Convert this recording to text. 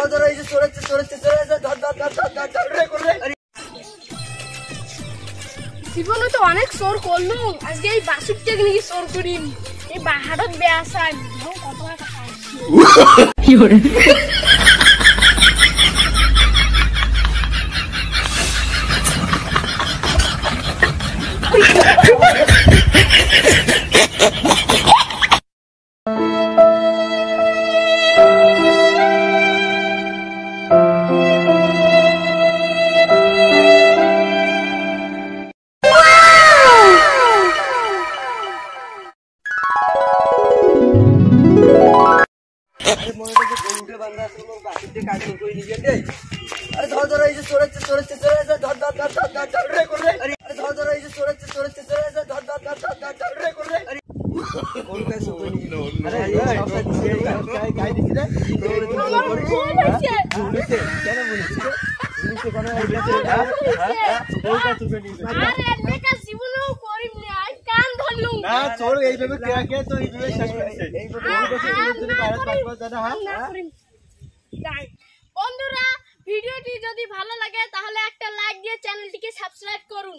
ধর ধর এই যে চড়াচ্ছে ধর ধর ধর ধর ধর রে করে জীবনে তো অনেক চোর করলু, আজকে এই বাসুক টেকনিক চোর করিম। এই বাহারত বেয়াসান কত টাকা কি করে अरे धर धर এই যে চড়াচ্ছে ধর ধর ধর ধর ধর রে করে আরে ধর ধর এই যে চড়াচ্ছে ধর ধর ধর ধর ধর রে করে আরে কোন কাছে কই নি আরে সব গাই দিছি রে কেন বলিস তুই কোন আইডিয়া কোন কাছে কই নি আরে লেখা জীবনেও করিম না, আই কান ধরলুম না চোর এইভাবে কে তো এইভাবে শেষ করছে এইভাবে যদি ভারত পাসপোর্ট জানা হ্যাঁ বন্ধুরা, ভিডিওটি যদি ভালো লাগে তাহলে একটা লাইক দিয়ে চ্যানেলটিকে সাবস্ক্রাইব করুন।